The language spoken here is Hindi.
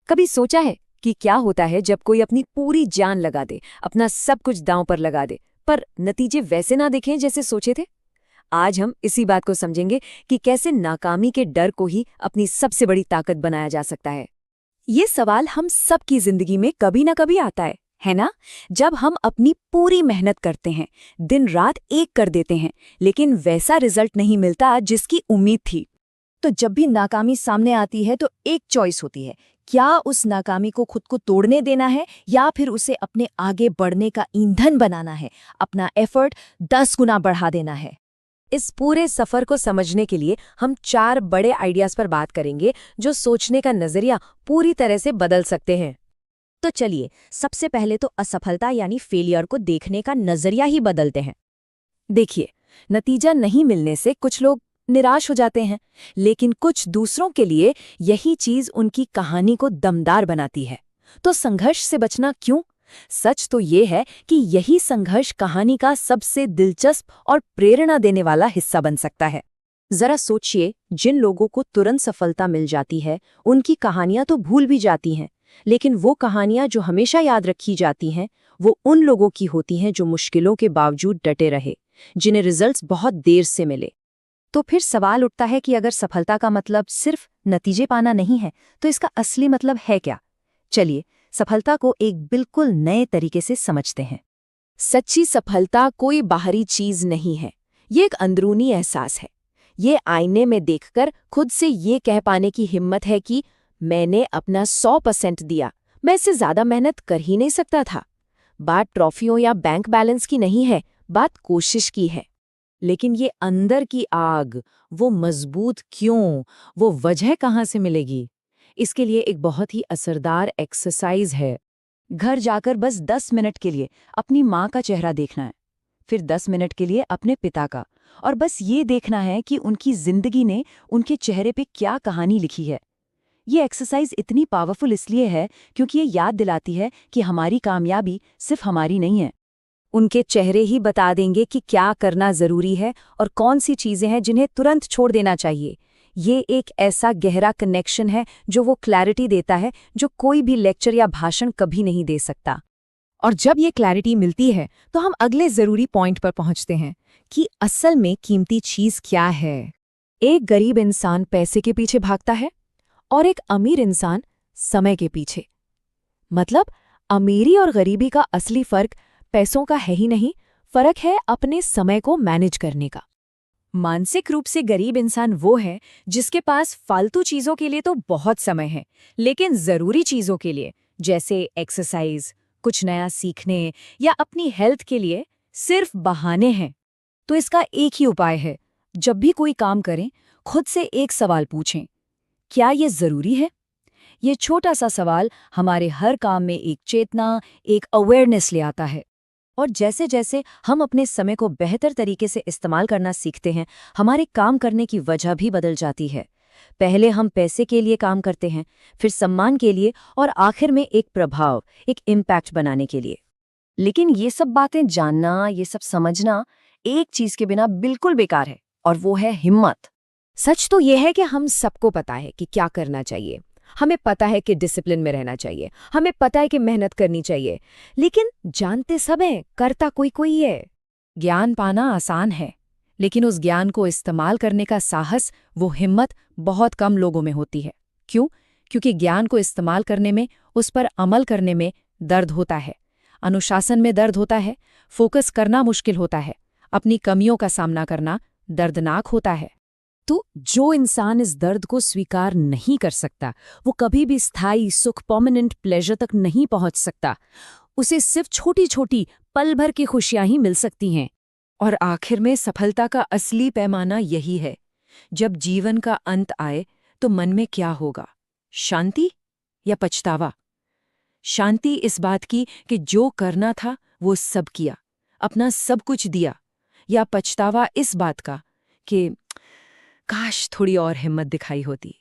कभी सोचा है कि क्या होता है जब कोई अपनी पूरी जान लगा दे, अपना सब कुछ दांव पर लगा दे, पर नतीजे वैसे ना दिखें जैसे सोचे थे? आज हम इसी बात को समझेंगे कि कैसे नाकामी के डर को ही अपनी सबसे बड़ी ताकत बनाया जा सकता है। ये सवाल हम सबकी जिंदगी में कभी ना कभी आता है ना? जब हम अपनी पूरी मेहनत करते हैं, दिन रात एक कर देते हैं, लेकिन वैसा रिजल्ट नहीं मिलता जिसकी उम्मीद थी। तो जब भी नाकामी सामने आती है तो एक चॉइस होती है, क्या उस नाकामी को खुद को तोड़ने देना है या फिर उसे अपने आगे बढ़ने का ईंधन बनाना है, अपना एफर्ट 10 गुना बढ़ा देना है। इस पूरे सफर को समझने के लिए हम 4 बड़े आइडियाज पर बात करेंगे जो सोचने का नजरिया पूरी तरह से बदल सकते हैं। तो चलिए, सबसे पहले तो असफलता यानी फेलियर को देखने का नजरिया ही बदलते हैं। देखिए, नतीजा नहीं मिलने से कुछ लोग निराश हो जाते हैं, लेकिन कुछ दूसरों के लिए यही चीज उनकी कहानी को दमदार बनाती है। तो संघर्ष से बचना क्यों? सच तो ये है कि यही संघर्ष कहानी का सबसे दिलचस्प और प्रेरणा देने वाला हिस्सा बन सकता है। जरा सोचिए, जिन लोगों को तुरंत सफलता मिल जाती है, उनकी कहानियां तो भूल भी जाती हैं, लेकिन वो कहानियां जो हमेशा याद रखी जाती हैं, वो उन लोगों की होती हैं जो मुश्किलों के बावजूद डटे रहे, जिन्हें रिजल्ट्स बहुत देर से मिले। तो फिर सवाल उठता है कि अगर सफलता का मतलब सिर्फ नतीजे पाना नहीं है, तो इसका असली मतलब है क्या? चलिए, सफलता को एक बिल्कुल नए तरीके से समझते हैं। सच्ची सफलता कोई बाहरी चीज नहीं है, ये एक अंदरूनी एहसास है। ये आईने में देखकर खुद से ये कह पाने की हिम्मत है कि मैंने अपना 100% दिया, मैं इससे ज्यादा मेहनत कर ही नहीं सकता था। बात ट्रॉफियों या बैंक बैलेंस की नहीं है, बात कोशिश की है। लेकिन ये अंदर की आग, वो मजबूत क्यों, वो वजह कहाँ से मिलेगी? इसके लिए एक बहुत ही असरदार एक्सरसाइज है। घर जाकर बस 10 मिनट के लिए अपनी माँ का चेहरा देखना है, फिर 10 मिनट के लिए अपने पिता का, और बस ये देखना है कि उनकी जिंदगी ने उनके चेहरे पे क्या कहानी लिखी है। ये एक्सरसाइज इतनी पावरफुल इसलिए है क्योंकि ये याद दिलाती है कि हमारी कामयाबी सिर्फ हमारी नहीं है। उनके चेहरे ही बता देंगे कि क्या करना जरूरी है और कौन सी चीजें हैं जिन्हें तुरंत छोड़ देना चाहिए। ये एक ऐसा गहरा कनेक्शन है जो वो क्लैरिटी देता है जो कोई भी लेक्चर या भाषण कभी नहीं दे सकता। और जब ये क्लैरिटी मिलती है तो हम अगले जरूरी पॉइंट पर पहुंचते हैं कि असल में कीमती चीज क्या है। एक गरीब इंसान पैसे के पीछे भागता है और एक अमीर इंसान समय के पीछे। मतलब अमीरी और गरीबी का असली फर्क पैसों का है ही नहीं, फर्क है अपने समय को मैनेज करने का। मानसिक रूप से गरीब इंसान वो है जिसके पास फालतू चीजों के लिए तो बहुत समय है, लेकिन जरूरी चीजों के लिए जैसे एक्सरसाइज, कुछ नया सीखने या अपनी हेल्थ के लिए सिर्फ बहाने हैं। तो इसका एक ही उपाय है, जब भी कोई काम करें खुद से एक सवाल पूछें, क्या ये जरूरी है? ये छोटा सा सवाल हमारे हर काम में एक चेतना, एक अवेयरनेस ले आता है। और जैसे जैसे हम अपने समय को बेहतर तरीके से इस्तेमाल करना सीखते हैं, हमारे काम करने की वजह भी बदल जाती है। पहले हम पैसे के लिए काम करते हैं, फिर सम्मान के लिए, और आखिर में एक प्रभाव, एक इम्पैक्ट बनाने के लिए। लेकिन ये सब बातें जानना, ये सब समझना एक चीज के बिना बिल्कुल बेकार है, और वो है हिम्मत। सच तो ये है कि हम सबको पता है कि क्या करना चाहिए। हमें पता है कि डिसिप्लिन में रहना चाहिए, हमें पता है कि मेहनत करनी चाहिए, लेकिन जानते सब हैं, करता कोई कोई है। ज्ञान पाना आसान है, लेकिन उस ज्ञान को इस्तेमाल करने का साहस, वो हिम्मत बहुत कम लोगों में होती है। क्यों? क्योंकि ज्ञान को इस्तेमाल करने में, उस पर अमल करने में दर्द होता है, अनुशासन में दर्द होता है, फोकस करना मुश्किल होता है, अपनी कमियों का सामना करना दर्दनाक होता है। तो जो इंसान इस दर्द को स्वीकार नहीं कर सकता, वो कभी भी स्थायी सुख, परमानेंट प्लेजर तक नहीं पहुंच सकता। उसे सिर्फ छोटी छोटी पल भर की खुशियां ही मिल सकती हैं। और आखिर में सफलता का असली पैमाना यही है। जब जीवन का अंत आए तो मन में क्या होगा? शांति या पछतावा? शांति इस बात की कि जो करना था वो सब किया, अपना सब कुछ दिया, या पछतावा इस बात का कि काश थोड़ी और हिम्मत दिखाई होती।